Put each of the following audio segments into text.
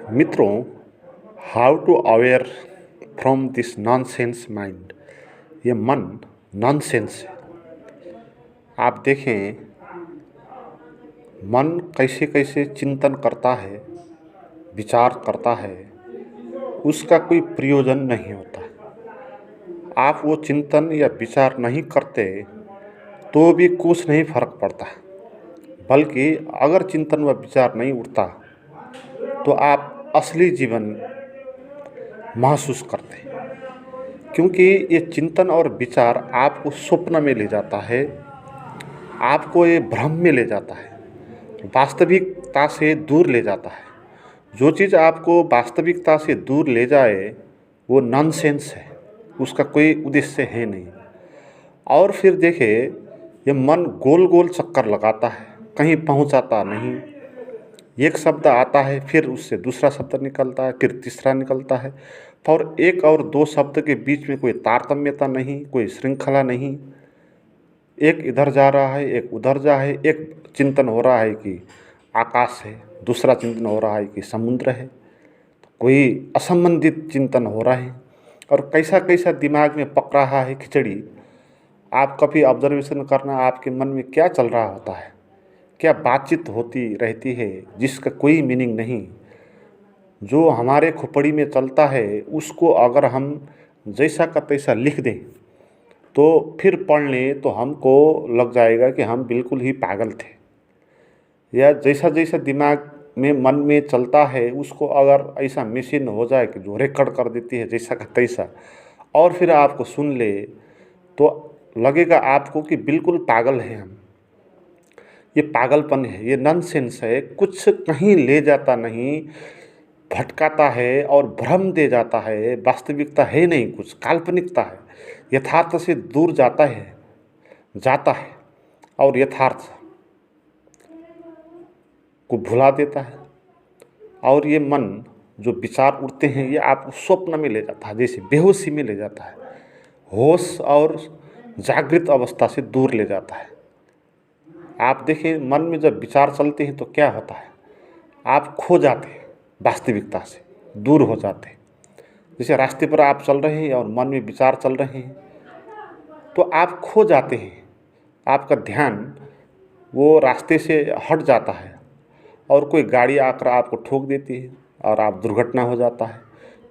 मित्रों, how to aware from this nonsense mind. ये मन नॉनसेंस है। आप देखें, मन कैसे कैसे चिंतन करता है, विचार करता है, उसका कोई प्रयोजन नहीं होता। आप वो चिंतन या विचार नहीं करते तो भी कुछ नहीं फर्क पड़ता, बल्कि अगर चिंतन व विचार नहीं उठता तो आप असली जीवन महसूस करते हैं। क्योंकि ये चिंतन और विचार आपको स्वप्न में ले जाता है, आपको ये भ्रम में ले जाता है, वास्तविकता से दूर ले जाता है। जो चीज़ आपको वास्तविकता से दूर ले जाए वो नॉनसेंस है, उसका कोई उद्देश्य है नहीं। और फिर देखिए, ये मन गोल गोल चक्कर लगाता है, कहीं पहुंचाता नहीं। एक शब्द आता है, फिर उससे दूसरा शब्द निकलता है, फिर तीसरा निकलता है, और एक और दो शब्द के बीच में कोई तारतम्यता नहीं, कोई श्रृंखला नहीं। एक इधर जा रहा है, एक उधर जा है। एक चिंतन हो रहा है कि आकाश है, दूसरा चिंतन हो रहा है कि समुद्र है, कोई असंबंधित चिंतन हो रहा है। और कैसा कैसा दिमाग में पक रहा है खिचड़ी। आप कभी ऑब्जर्वेशन करना, आपके मन में क्या चल रहा होता है, क्या बातचीत होती रहती है जिसका कोई मीनिंग नहीं। जो हमारे खोपड़ी में चलता है उसको अगर हम जैसा का तैसा लिख दें तो फिर पढ़ लें तो हमको लग जाएगा कि हम बिल्कुल ही पागल थे। या जैसा जैसा दिमाग में मन में चलता है उसको अगर ऐसा मशीन हो जाए कि जो रिकॉर्ड कर देती है जैसा का तैसा, और फिर आपको सुन ले तो लगेगा आपको कि बिल्कुल पागल हैं हम। ये पागलपन है, ये नॉनसेंस है, कुछ कहीं ले जाता नहीं, भटकाता है और भ्रम दे जाता है। वास्तविकता है नहीं, कुछ काल्पनिकता है, यथार्थ से दूर जाता है और यथार्थ को भुला देता है। और ये मन जो विचार उठते हैं ये आपको स्वप्न में ले जाता है, जैसे बेहोशी में ले जाता है, होश और जागृत अवस्था से दूर ले जाता है। आप देखिए, मन में जब विचार चलते हैं तो क्या होता है, आप खो जाते हैं, वास्तविकता से दूर हो जाते हैं। जैसे रास्ते पर आप चल रहे हैं और मन में विचार चल रहे हैं तो आप खो जाते हैं, आपका ध्यान वो रास्ते से हट जाता है और कोई गाड़ी आकर आपको ठोक देती है और आप दुर्घटना हो जाता है।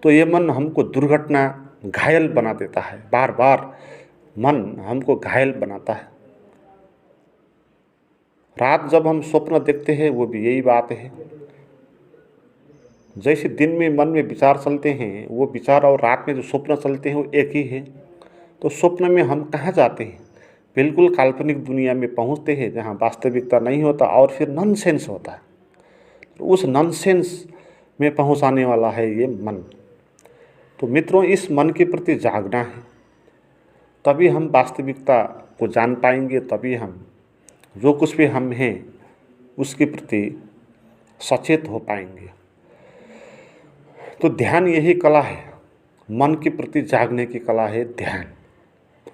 तो ये मन हमको दुर्घटना घायल बना देता है, बार बार मन हमको घायल बनाता है। रात जब हम स्वप्न देखते हैं वो भी यही बात है। जैसे दिन में मन में विचार चलते हैं, वो विचार और रात में जो स्वप्न चलते हैं वो एक ही है। तो स्वप्न में हम कहाँ जाते हैं, बिल्कुल काल्पनिक दुनिया में पहुँचते हैं जहाँ वास्तविकता नहीं होता और फिर नॉनसेंस होता है। तो उस नॉनसेंस में पहुँचाने वाला है ये मन। तो मित्रों, इस मन के प्रति जागना है, तभी हम वास्तविकता को जान पाएंगे, तभी हम जो कुछ भी हम हैं उसके प्रति सचेत हो पाएंगे। तो ध्यान यही कला है, मन के प्रति जागने की कला है ध्यान।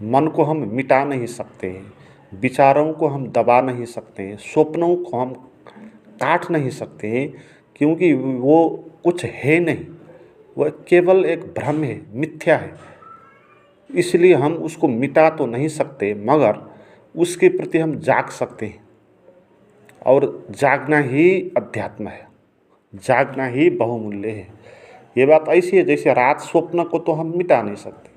मन को हम मिटा नहीं सकते हैं, विचारों को हम दबा नहीं सकते हैं, स्वप्नों को हम काट नहीं सकते हैं, क्योंकि वो कुछ है नहीं, वह केवल एक भ्रम है, मिथ्या है। इसलिए हम उसको मिटा तो नहीं सकते, मगर उसके प्रति हम जाग सकते हैं। और जागना ही अध्यात्म है, जागना ही बहुमूल्य है। ये बात ऐसी है जैसे रात स्वप्न को तो हम मिटा नहीं सकते,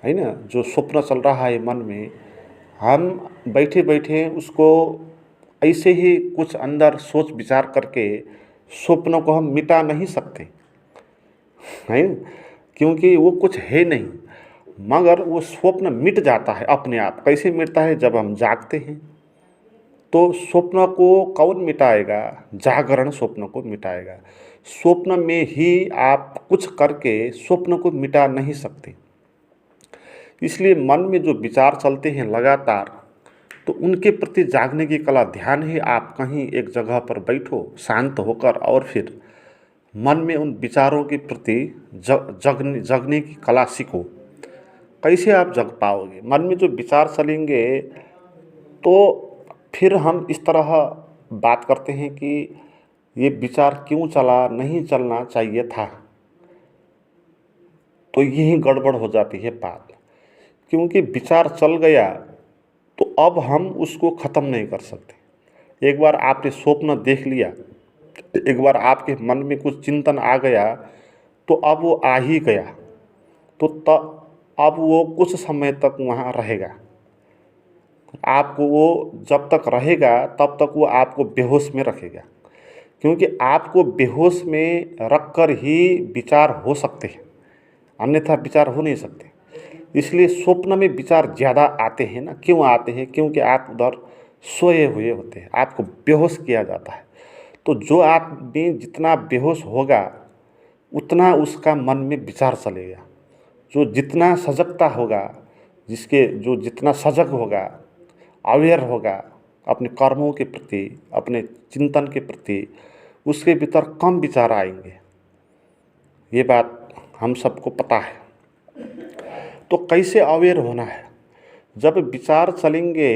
है ना। जो स्वप्न चल रहा है मन में, हम बैठे बैठे उसको ऐसे ही कुछ अंदर सोच विचार करके स्वप्नों को हम मिटा नहीं सकते, है ना, क्योंकि वो कुछ है नहीं। मगर वो स्वप्न मिट जाता है अपने आप। कैसे मिटता है, जब हम जागते हैं। तो स्वप्न को कौन मिटाएगा, जागरण स्वप्न को मिटाएगा। स्वप्न में ही आप कुछ करके स्वप्न को मिटा नहीं सकते। इसलिए मन में जो विचार चलते हैं लगातार, तो उनके प्रति जागने की कला ध्यान है। आप कहीं एक जगह पर बैठो शांत होकर और फिर मन में उन विचारों के प्रति जगने की कला सीखो। कैसे आप जग पाओगे, मन में जो विचार चलेंगे तो फिर हम इस तरह बात करते हैं कि ये विचार क्यों चला, नहीं चलना चाहिए था, तो यही गड़बड़ हो जाती है बात। क्योंकि विचार चल गया तो अब हम उसको ख़त्म नहीं कर सकते। एक बार आपने स्वप्न देख लिया, एक बार आपके मन में कुछ चिंतन आ गया, तो अब वो आ ही गया, तो अब वो कुछ समय तक वहाँ रहेगा। आपको वो जब तक रहेगा तब तक वो आपको बेहोश में रखेगा, क्योंकि आपको बेहोश में रखकर ही विचार हो सकते हैं, अन्यथा विचार हो नहीं सकते। इसलिए स्वप्न में विचार ज़्यादा आते हैं ना। क्यों आते हैं? क्योंकि आप उधर सोए हुए होते हैं, आपको बेहोश किया जाता है। तो जो आदमी जितना बेहोश होगा उतना उसका मन में विचार चलेगा। जो जितना सजगता होगा, जो जितना सजग होगा, अवेयर होगा अपने कर्मों के प्रति, अपने चिंतन के प्रति, उसके भीतर कम विचार आएंगे। ये बात हम सबको पता है। तो कैसे अवेयर होना है? जब विचार चलेंगे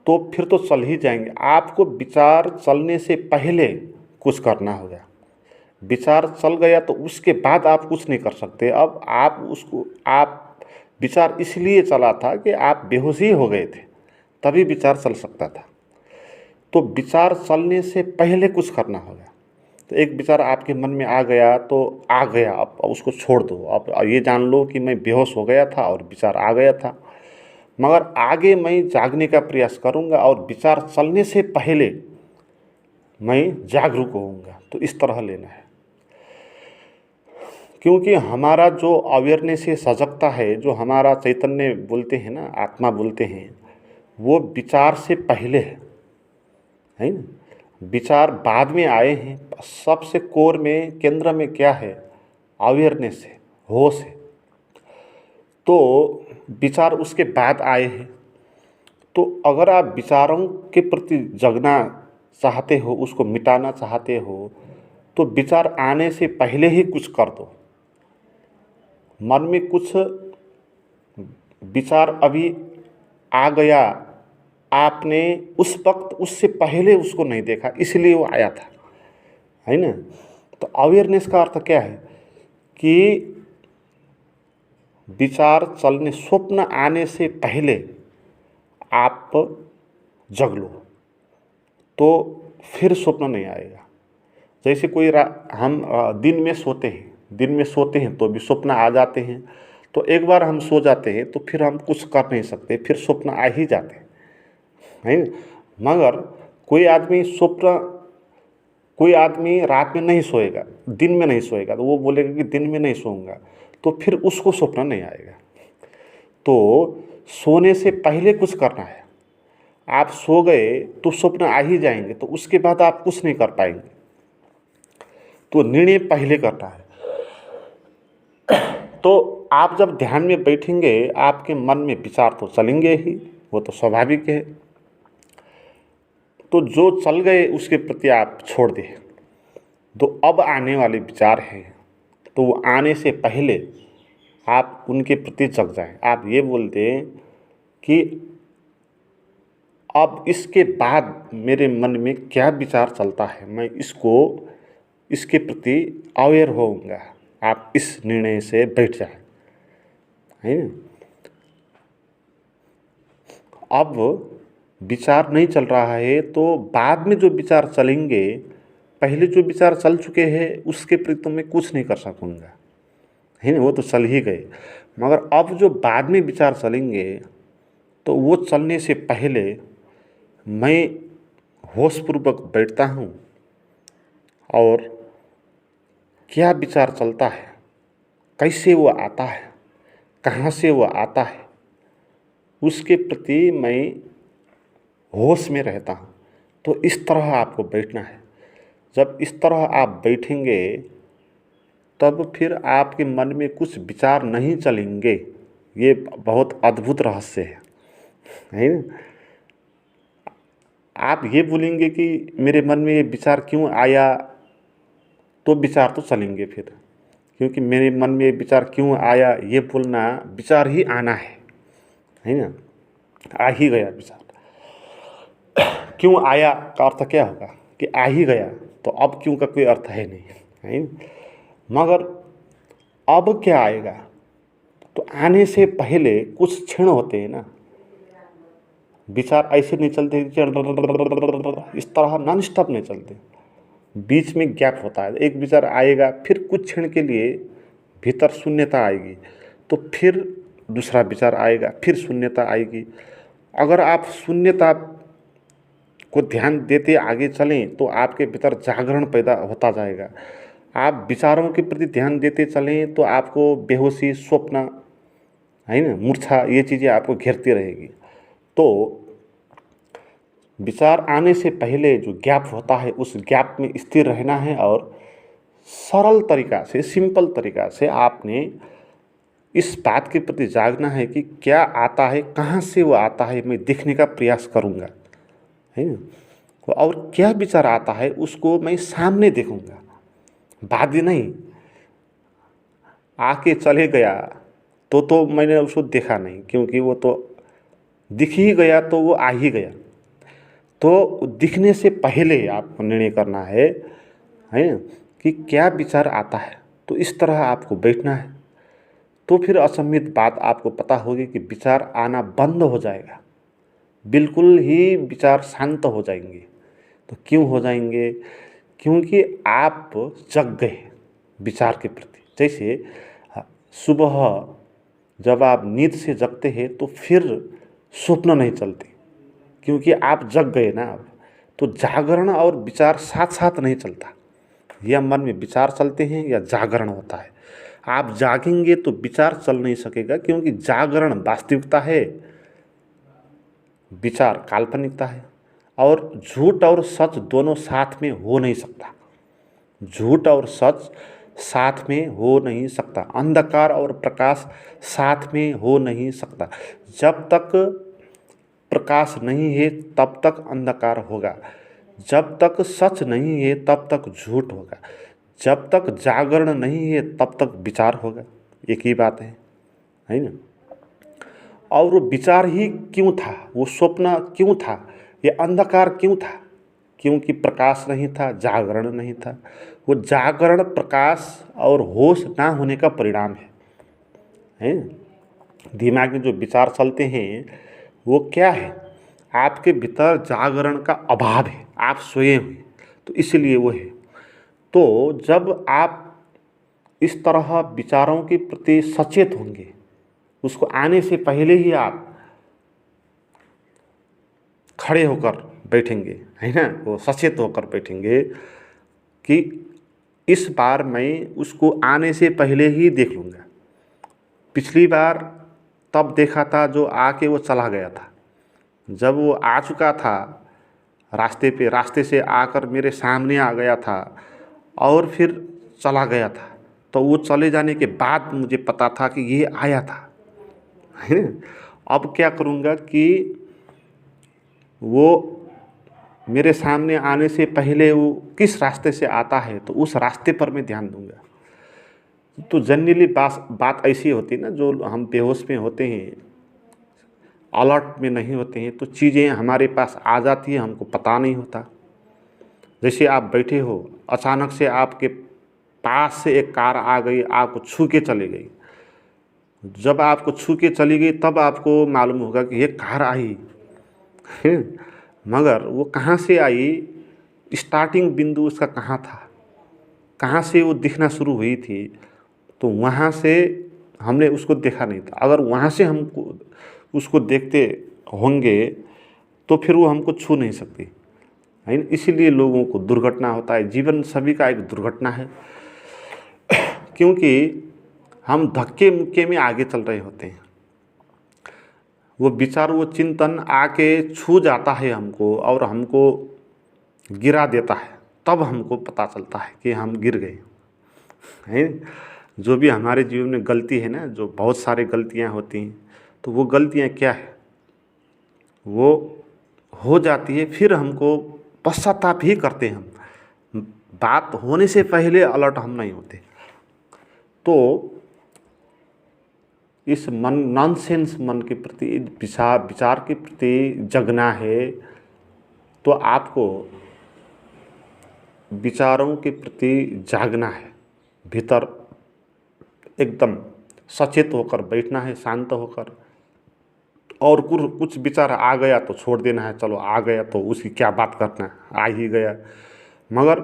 तो फिर तो चल ही जाएंगे। आपको विचार चलने से पहले कुछ करना होगा। विचार चल गया तो उसके बाद आप कुछ नहीं कर सकते। अब आप विचार इसलिए चला था कि आप बेहोशी हो गए थे, तभी विचार चल सकता था। तो विचार चलने से पहले कुछ करना होगा। तो एक विचार आपके मन में आ गया तो आ गया, अब उसको छोड़ दो। अब ये जान लो कि मैं बेहोश हो गया था और विचार आ गया था, मगर आगे मैं जागने का प्रयास करूंगा और विचार चलने से पहले मैं जागरूक होऊंगा। तो इस तरह लेना है, क्योंकि हमारा जो अवेयरनेस है, सजगता है, जो हमारा चैतन्य बोलते हैं ना, आत्मा बोलते हैं, वो विचार से पहले है ना। विचार बाद में आए हैं। सबसे कोर में, केंद्र में क्या है? अवेयरनेस है, होश है। तो विचार उसके बाद आए हैं। तो अगर आप विचारों के प्रति जगना चाहते हो, उसको मिटाना चाहते हो, तो विचार आने से पहले ही कुछ कर दो। मन में कुछ विचार अभी आ गया, आपने उस वक्त उससे पहले उसको नहीं देखा, इसलिए वो आया था, है ना। तो अवेयरनेस का अर्थ क्या है कि विचार चलने, स्वप्न आने से पहले आप जग लो, तो फिर स्वप्न नहीं आएगा। जैसे कोई हम दिन में सोते हैं तो भी स्वप्न आ जाते हैं। तो एक बार हम सो जाते हैं तो फिर हम कुछ कर नहीं सकते, फिर स्वप्न आ ही जाते हैं, है ना। मगर कोई आदमी रात में नहीं सोएगा, दिन में नहीं सोएगा, तो वो बोलेगा कि दिन में नहीं सोऊंगा, तो फिर उसको स्वप्न नहीं आएगा। तो सोने से पहले कुछ करना है। आप सो गए तो स्वप्न आ ही जाएंगे, तो उसके बाद आप कुछ नहीं कर पाएंगे। तो निर्णय पहले करना है। तो आप जब ध्यान में बैठेंगे, आपके मन में विचार तो चलेंगे ही, वो तो स्वाभाविक है। तो जो चल गए उसके प्रति आप छोड़ दें। तो अब आने वाले विचार हैं, तो वो आने से पहले आप उनके प्रति जग जाएं। आप ये बोल दें कि अब इसके बाद मेरे मन में क्या विचार चलता है, मैं इसके प्रति अवेयर होऊंगा। आप इस निर्णय से बैठ जाएं, है ना। अब विचार नहीं चल रहा है तो बाद में जो विचार चलेंगे, पहले जो विचार चल चुके हैं उसके प्रति तो मैं कुछ नहीं कर सकूँगा, है ना, वो तो चल ही गए। मगर अब जो बाद में विचार चलेंगे, तो वो चलने से पहले मैं होशपूर्वक बैठता हूँ और क्या विचार चलता है, कैसे वो आता है, कहाँ से वो आता है, उसके प्रति मैं होश में रहता हूँ। तो इस तरह आपको बैठना है। जब इस तरह आप बैठेंगे तब फिर आपके मन में कुछ विचार नहीं चलेंगे। ये बहुत अद्भुत रहस्य है ना। आप ये बोलेंगे कि मेरे मन में ये विचार क्यों आया, तो विचार तो चलेंगे फिर, क्योंकि मेरे मन में ये विचार क्यों आया, ये बोलना, विचार ही आना है ना। आ ही गया विचार। क्यों आया का अर्थ क्या होगा? कि आ ही गया तो अब क्यों का कोई अर्थ है नहीं, है ना? मगर अब क्या आएगा, तो आने से पहले कुछ क्षण होते हैं ना, विचार ऐसे नहीं चलते इस तरह नॉन स्टॉप नहीं चलते, बीच में गैप होता है। एक विचार आएगा, फिर कुछ क्षण के लिए भीतर शून्यता आएगी, तो फिर दूसरा विचार आएगा, फिर शून्यता आएगी। अगर आप शून्यता को ध्यान देते आगे चलें तो आपके भीतर जागरण पैदा होता जाएगा। आप विचारों के प्रति ध्यान देते चलें तो आपको बेहोशी, स्वप्न, है ना, मूर्छा, ये चीज़ें आपको घेरती रहेगी। तो विचार आने से पहले जो गैप होता है उस गैप में स्थिर रहना है और सरल तरीका से, सिंपल तरीका से आपने इस बात के प्रति जागना है कि क्या आता है, कहाँ से वो आता है, मैं देखने का प्रयास करूँगा, है ना। और क्या विचार आता है उसको मैं सामने देखूँगा, बाद नहीं। आके चले गया तो मैंने उसको देखा नहीं, क्योंकि वो तो दिख ही गया तो वो आ ही गया। तो दिखने से पहले आपको निर्णय करना है ना, कि क्या विचार आता है, तो इस तरह आपको बैठना है। तो फिर असम्मित बात आपको पता होगी कि विचार आना बंद हो जाएगा, बिल्कुल ही विचार शांत हो जाएंगे। तो क्यों हो जाएंगे? क्योंकि आप जग गए विचार के प्रति। जैसे सुबह जब आप नींद से जगते हैं तो फिर स्वप्न नहीं चलते, क्योंकि आप जग गए ना अब। तो जागरण और विचार साथ साथ नहीं चलता, या मन में विचार चलते हैं या जागरण होता है। आप जागेंगे तो विचार चल नहीं सकेगा, क्योंकि जागरण वास्तविकता है, विचार काल्पनिकता है। और झूठ और सच दोनों साथ में हो नहीं सकता, झूठ और सच साथ में हो नहीं सकता, अंधकार और प्रकाश साथ में हो नहीं सकता। जब तक प्रकाश नहीं है तब तक अंधकार होगा, जब तक सच नहीं है तब तक झूठ होगा, जब तक जागरण नहीं है तब तक विचार होगा। एक ही बात है ना। और वो विचार ही क्यों था, वो स्वप्न क्यों था, ये अंधकार क्यों था? क्योंकि प्रकाश नहीं था, जागरण नहीं था। वो जागरण, प्रकाश और होश ना होने का परिणाम है। दिमाग में जो विचार चलते हैं वो क्या है? आपके भीतर जागरण का अभाव है, आप सोए हुए, तो इसलिए वो है। तो जब आप इस तरह विचारों के प्रति सचेत होंगे, उसको आने से पहले ही आप खड़े होकर बैठेंगे, है ना, वो सचेत होकर बैठेंगे कि इस बार मैं उसको आने से पहले ही देख लूँगा। पिछली बार तब देखा था जो आके वो चला गया था, जब वो आ चुका था रास्ते पे, रास्ते से आकर मेरे सामने आ गया था और फिर चला गया था, तो वो चले जाने के बाद मुझे पता था कि ये आया था, है ना। अब क्या करूँगा कि वो मेरे सामने आने से पहले वो किस रास्ते से आता है, तो उस रास्ते पर मैं ध्यान दूँगा। तो जनरली बात ऐसी होती है ना, जो हम बेहोश में होते हैं, अलर्ट में नहीं होते हैं, तो चीज़ें हमारे पास आ जाती है, हमको पता नहीं होता। जैसे आप बैठे हो, अचानक से आपके पास से एक कार आ गई, आपको छू के चली गई। जब आपको छू के चली गई तब आपको मालूम होगा कि ये कार आई है, मगर वो कहाँ से आई, स्टार्टिंग बिंदु उसका कहाँ था, कहाँ से वो दिखना शुरू हुई थी, तो वहाँ से हमने उसको देखा नहीं था। अगर वहाँ से हमको उसको देखते होंगे तो फिर वो हमको छू नहीं सकती, है ना। इसीलिए लोगों को दुर्घटना होता है, जीवन सभी का एक दुर्घटना है, क्योंकि हम धक्के मुक्के में आगे चल रहे होते हैं। वो विचार, वो चिंतन आके छू जाता है हमको और हमको गिरा देता है, तब हमको पता चलता है कि हम गिर गए, है। जो भी हमारे जीवन में गलती है ना, जो बहुत सारी गलतियां होती हैं, तो वो गलतियां क्या है, वो हो जाती है, फिर हमको पश्चाताप ही करते हैं हम, बात होने से पहले अलर्ट हम नहीं होते। तो इस मन, नॉनसेंस मन के प्रति, विचार के प्रति जगना है, तो आपको विचारों के प्रति जागना है, भीतर एकदम सचेत होकर बैठना है, शांत होकर। और कुछ विचार आ गया तो छोड़ देना है, चलो आ गया तो उसकी क्या बात करना है, आ ही गया। मगर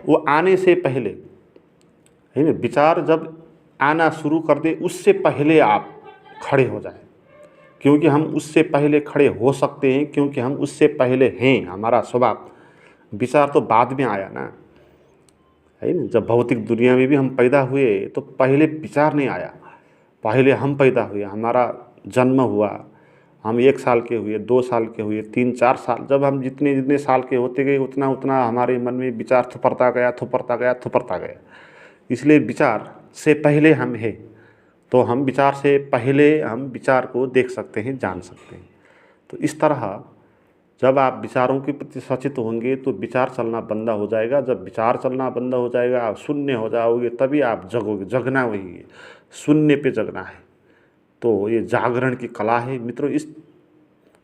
वो आने से पहले, है ना, विचार जब आना शुरू कर दे उससे पहले आप खड़े हो जाए, क्योंकि हम उससे पहले खड़े हो सकते हैं, क्योंकि हम उससे पहले हैं। हमारा स्वभाव, विचार तो बाद में आया ना, है ना। जब भौतिक दुनिया में भी हम पैदा हुए तो पहले विचार नहीं आया, पहले हम पैदा हुए, हमारा जन्म हुआ, हम 1 साल के हुए, 2 साल के हुए, 3-4 साल, जब हम जितने जितने साल के होते गए उतना उतना हमारे मन में विचार थुपरता गया, थुपरता गया, थुपरता गया। इसलिए विचार से पहले हम हैं, तो हम विचार से पहले हम विचार को देख सकते हैं, जान सकते हैं। तो इस तरह जब आप विचारों के प्रति सचेत होंगे तो विचार चलना बंद हो जाएगा। जब विचार चलना बंद हो जाएगा, आप शून्य हो जाओगे, तभी आप जगोगे। जगना वही है, शून्य पे जगना है। तो ये जागरण की कला है मित्रों। इस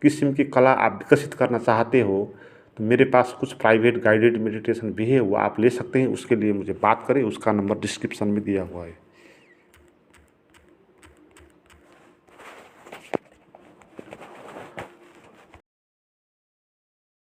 किस्म की कला आप विकसित करना चाहते हो तो मेरे पास कुछ प्राइवेट गाइडेड मेडिटेशन भी है, वो आप ले सकते हैं। उसके लिए मुझे बात करें, उसका नंबर डिस्क्रिप्शन में दिया हुआ है।